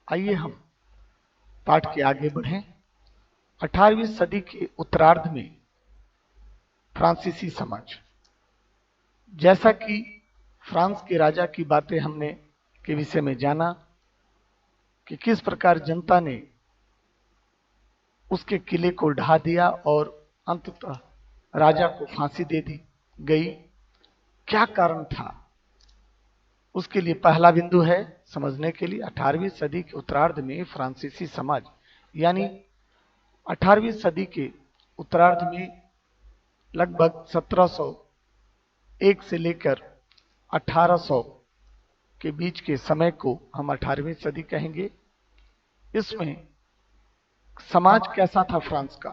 आइए हम पाठ के आगे बढ़ें। 18वीं सदी के उत्तरार्ध में फ्रांसीसी समाज, जैसा कि फ्रांस के राजा की बातें हमने के विषय में जाना कि किस प्रकार जनता ने उसके किले को ढा दिया और अंततः राजा को फांसी दे दी गई। क्या कारण था, उसके लिए पहला बिंदु है समझने के लिए 18वीं सदी के उत्तरार्ध में फ्रांसीसी समाज, यानी 18वीं सदी के उत्तरार्ध में लगभग 1701 से लेकर 1800 के बीच के समय को हम 18वीं सदी कहेंगे। इसमें समाज कैसा था फ्रांस का,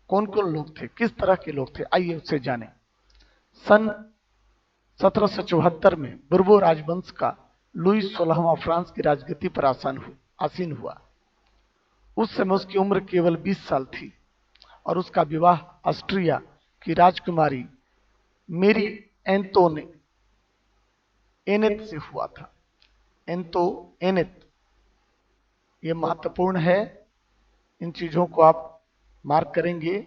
कौन कौन लोग थे, किस तरह के लोग थे, आइए उसे जानें। सन 1774 में बुर्बो राजवंश का लुई 16वां फ्रांस की राजगद्दी पर आसीन हुआ। उस समय उसकी उम्र केवल 20 साल थी और उसका विवाह ऑस्ट्रिया की राजकुमारी मेरी एनेत से हुआ था। एनेत, ये महत्वपूर्ण है, इन चीजों को आप मार्क करेंगे,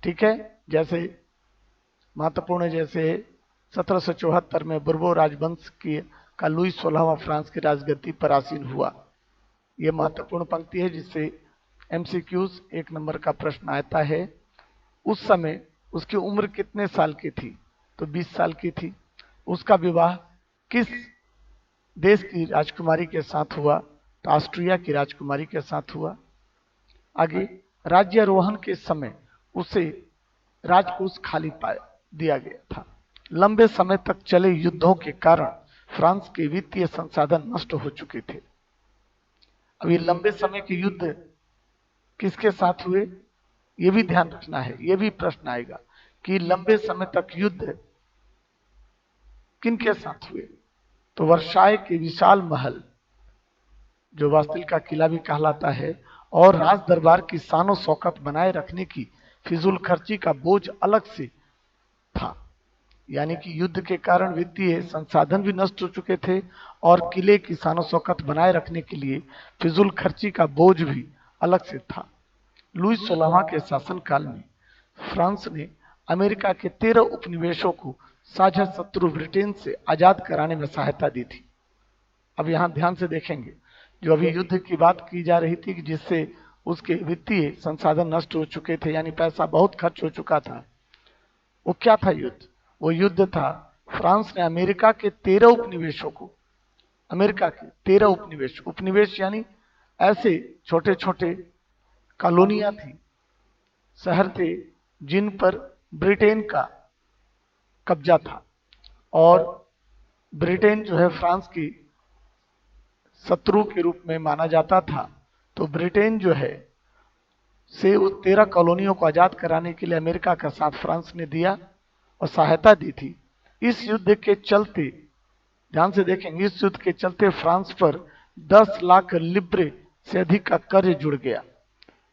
ठीक है। जैसे महत्वपूर्ण, जैसे 1774 में बुर्बो राजवंश का लुई 16वां फ्रांस की राजगद्दी पर आसीन हुआ। यह महत्वपूर्ण पंक्ति है जिससे एमसीक्यूज 1 नंबर का प्रश्न आता है। उस समय उसकी उम्र कितने साल की थी, तो 20 साल की थी। उसका विवाह किस देश की राजकुमारी के साथ हुआ, तो ऑस्ट्रिया की राजकुमारी के साथ हुआ। आगे राज्यारोहण के समय उसे राजकोष खाली दिया गया था। लंबे समय तक चले युद्धों के कारण फ्रांस के वित्तीय संसाधन नष्ट हो चुके थे। अभी लंबे समय के युद्ध किसके साथ हुए, यह भी ध्यान रखना है, यह भी प्रश्न आएगा कि लंबे समय तक युद्ध किनके साथ हुए। तो वर्साय के विशाल महल, जो वास्तविक का किला भी कहलाता है, और राज दरबार की शानो शौकत बनाए रखने की फिजूल खर्ची का बोझ अलग से था। यानी कि युद्ध के कारण वित्तीय संसाधन भी नष्ट हो चुके थे और किले की शानो शौकत बनाए रखने के लिए फिजूल खर्ची का बोझ भी अलग से था। लुई 16वां के शासनकाल में फ्रांस ने अमेरिका के 13 उपनिवेशों को साझा शत्रु ब्रिटेन से आजाद कराने में सहायता दी थी। अब यहां ध्यान से देखेंगे, जो अभी युद्ध की बात की जा रही थी कि जिससे उसके वित्तीय संसाधन नष्ट हो चुके थे, यानी पैसा बहुत खर्च हो चुका था, वो क्या था युद्ध? वो युद्ध था फ्रांस ने अमेरिका के 13 उपनिवेशों को, अमेरिका के 13 उपनिवेश यानी ऐसे छोटे छोटे कॉलोनियां थी, शहर थे जिन पर ब्रिटेन का कब्जा था और ब्रिटेन जो है फ्रांस की शत्रु के रूप में माना जाता था। तो ब्रिटेन जो है से उस 13 कॉलोनियों को आजाद कराने के लिए अमेरिका का साथ फ्रांस ने दिया और सहायता दी थी। इस युद्ध के चलते, ध्यान से देखेंगे, इस युद्ध के चलते फ्रांस पर 10 लाख लिब्रे से अधिक का कर्ज जुड़ गया।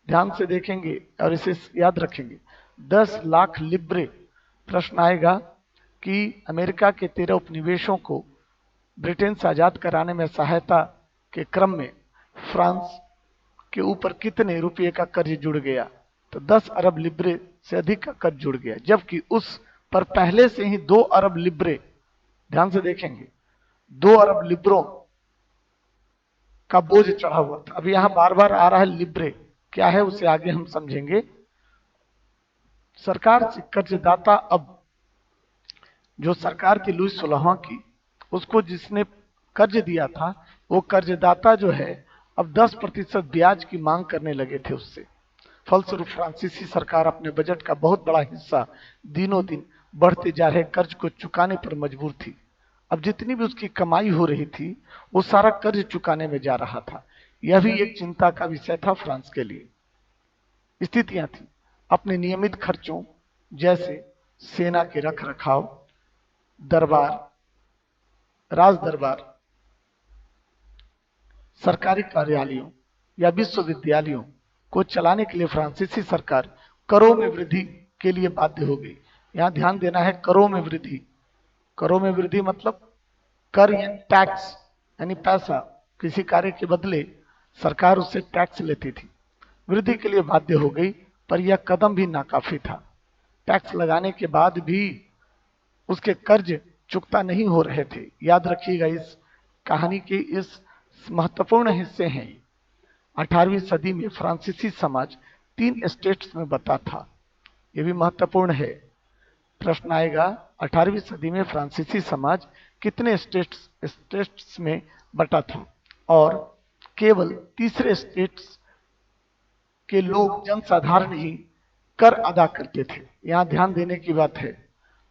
ध्यान से देखेंगे और इसे याद रखेंगे, 10 लाख लिब्रे। प्रश्न आएगा कि अमेरिका के 13 उपनिवेशों को ब्रिटेन से आजाद कराने में सहायता के क्रम में फ्रांस के ऊपर कितने रुपए का कर्ज जुड़ गया, तो 10 अरब लिब्रे से अधिक का कर्ज जुड़ गया, जबकि उस पर पहले से ही 2 अरब लिब्रे, ध्यान से देखेंगे, 2 अरब लिब्रों का बोझ चढ़ा हुआ था। अब यहां बार बार आ रहा है लिब्रे, क्या है उसे आगे हम समझेंगे। सरकार से कर्जदाता, अब जो सरकार थी लुई 16वां की, उसको जिसने कर्ज दिया था वो कर्जदाता जो है अब 10% ब्याज की मांग करने लगे थे उससे। फलस्वरूप फ्रांसीसी सरकार अपने बजट का बहुत बड़ा हिस्सा दिनों दिन बढ़ते जा रहे कर्ज को चुकाने पर मजबूर थी। अब जितनी भी उसकी कमाई हो रही थी वो सारा कर्ज चुकाने में जा रहा था। यह भी एक चिंता का विषय था फ्रांस के लिए। स्थितियां थी अपने नियमित खर्चों जैसे सेना के रख रखाव, दरबार, राज दरबार, सरकारी कार्यालयों या विश्वविद्यालयों को चलाने के लिए फ्रांसीसी सरकार करों में वृद्धि के लिए बाध्य हो गई। यहां ध्यान देना है, करों में वृद्धि। करों में वृद्धि मतलब कर यानी टैक्स यानी पैसा, किसी कार्य के बदले सरकार उससे टैक्स लेती थी। वृद्धि के लिए बाध्य हो गई, पर यह कदम भी नाकाफी था। टैक्स लगाने के बाद भी उसके कर्ज चुकता नहीं हो रहे थे। याद रखिएगा, इस कहानी के इस महत्वपूर्ण हिस्से हैं। 18वीं सदी में फ्रांसीसी समाज 3 स्टेट्स में बटा था। यह भी महत्वपूर्ण है। प्रश्न आएगा, 18वीं सदी में फ्रांसीसी समाज कितने स्टेट्स में बटा था, और केवल तीसरे स्टेट्स के लोग जनसाधारण ही कर अदा करते थे। यहां ध्यान देने की बात है,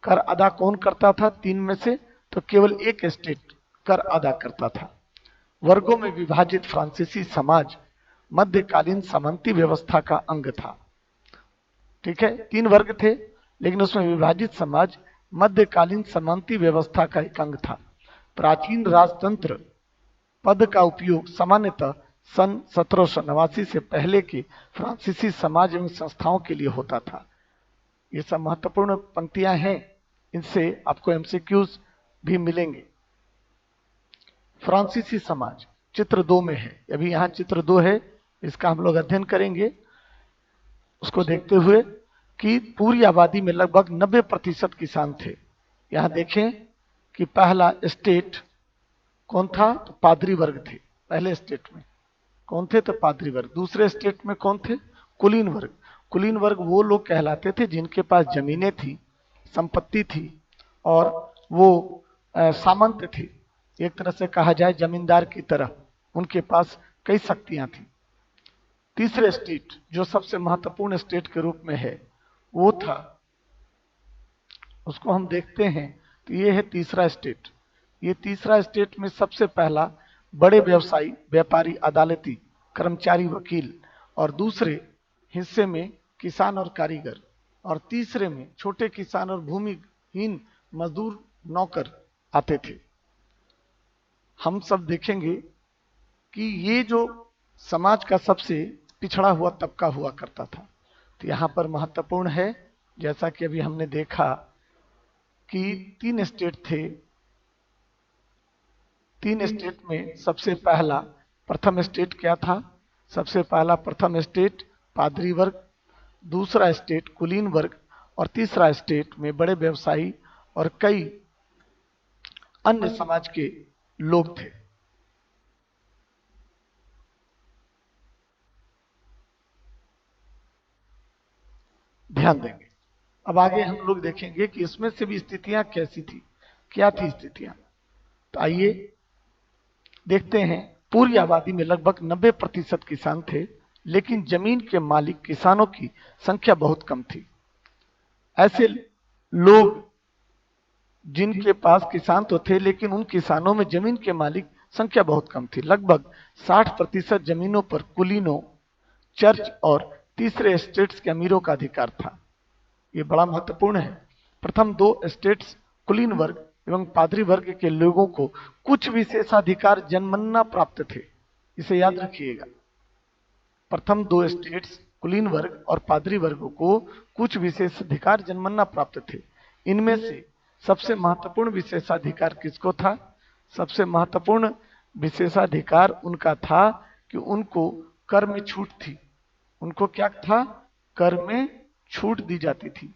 कर अदा कौन करता था? 3 में से तो केवल एक स्टेट कर अदा करता था। वर्गों में विभाजित फ्रांसीसी समाज मध्यकालीन सामंती व्यवस्था का अंग था। ठीक है, 3 वर्ग थे, लेकिन उसमें विभाजित समाज मध्यकालीन सामंती व्यवस्था का एक अंग था। प्राचीन राजतंत्र पद का उपयोग सामान्यतः सन 1789 से पहले के फ्रांसीसी समाज एवं संस्थाओं के लिए होता था। ये सब महत्वपूर्ण पंक्तियां हैं, इनसे आपको एमसीक्यूज भी मिलेंगे। फ्रांसीसी समाज चित्र 2 में है। अभी यहाँ चित्र 2 है, इसका हम लोग अध्ययन करेंगे। उसको देखते हुए कि पूरी आबादी में लगभग 90% किसान थे। यहाँ देखें कि पहला स्टेट कौन था? तो पादरी वर्ग थे। पहले स्टेट में कौन थे? तो पादरी वर्ग। दूसरे स्टेट में कौन थे? कुलीन वर्ग। कुलीन वर्ग वो लोग कहलाते थे जिनके पास जमीनें थी, संपत्ति थी, और वो सामंत थे। एक तरह से कहा जाए जमींदार की तरह, उनके पास कई शक्तियां थी। तीसरे स्टेट जो सबसे महत्वपूर्ण स्टेट के रूप में है वो था, उसको हम देखते हैं तो ये है तीसरा स्टेट। ये तीसरा स्टेट में सबसे पहला बड़े व्यवसायी, व्यापारी, अदालती, कर्मचारी, वकील, और दूसरे हिस्से में किसान और कारीगर, और तीसरे में छोटे किसान और भूमिहीन मजदूर, नौकर आते थे। हम सब देखेंगे कि ये जो समाज का सबसे पिछड़ा हुआ तबका हुआ करता था। तो यहां पर महत्वपूर्ण है, जैसा कि अभी हमने देखा कि 3 स्टेट थे। 3 स्टेट में सबसे पहला प्रथम स्टेट क्या था? सबसे पहला प्रथम स्टेट पादरी वर्ग, दूसरा स्टेट कुलीन वर्ग, और तीसरा स्टेट में बड़े व्यवसायी और कई अन्य समाज के लोग थे। ध्यान देंगे। अब आगे हम लोग देखेंगे कि इसमें से भी स्थितियां कैसी थी, क्या थी स्थितियां। तो आइए देखते हैं। पूरी आबादी में लगभग 90% किसान थे, लेकिन जमीन के मालिक किसानों की संख्या बहुत कम थी। ऐसे लोग जिनके पास किसान तो थे, लेकिन उन किसानों में जमीन के मालिक संख्या बहुत कम थी। लगभग 60% जमीनों पर कुलीनों, चर्च और तीसरे स्टेट्स के अमीरों का अधिकार था। ये बड़ा महत्वपूर्ण है। प्रथम 2 स्टेट्स कुलीन वर्ग एवं पादरी वर्ग के लोगों को कुछ विशेषाधिकार जन्मना प्राप्त थे। इसे याद रखिएगा। प्रथम 2 स्टेट्स कुलीन वर्ग और पादरी वर्ग को कुछ विशेषाधिकार जन्मना प्राप्त थे। इनमें से सबसे महत्वपूर्ण विशेषाधिकार किसको था? सबसे महत्वपूर्ण विशेषाधिकार उनका था कि उनको कर में छूट थी। उनको क्या था? कर में छूट दी जाती थी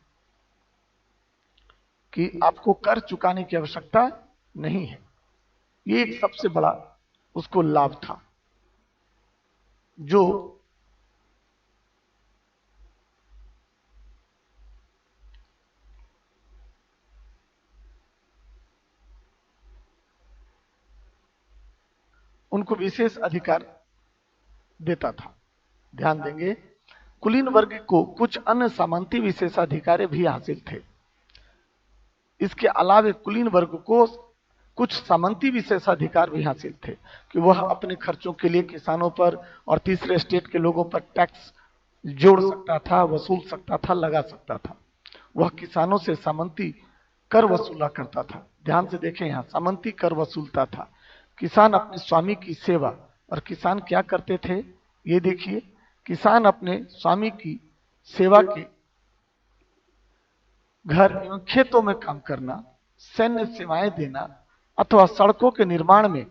कि आपको कर चुकाने की आवश्यकता नहीं है। ये एक सबसे बड़ा उसको लाभ था, जो उनको विशेष अधिकार देता था। ध्यान देंगे, कुलीन वर्ग को कुछ अन्य सामंती विशेषाधिकार भी हासिल थे। इसके अलावा कुलीन वर्ग को कुछ सामंती विशेषाधिकार भी हासिल थे कि वह अपने खर्चों के लिए किसानों पर और तीसरे स्टेट के लोगों पर टैक्स जोड़ सकता था, वसूल सकता था, लगा सकता था। वह किसानों से सामंती कर वसूला करता था। ध्यान से देखें, यहाँ सामंती कर वसूलता था। किसान अपने स्वामी की सेवा, और किसान क्या करते थे ये देखिए, किसान अपने स्वामी की सेवा के घर एवं खेतों में काम करना, सैन्य सेवाएं देना, अथवा सड़कों के निर्माण में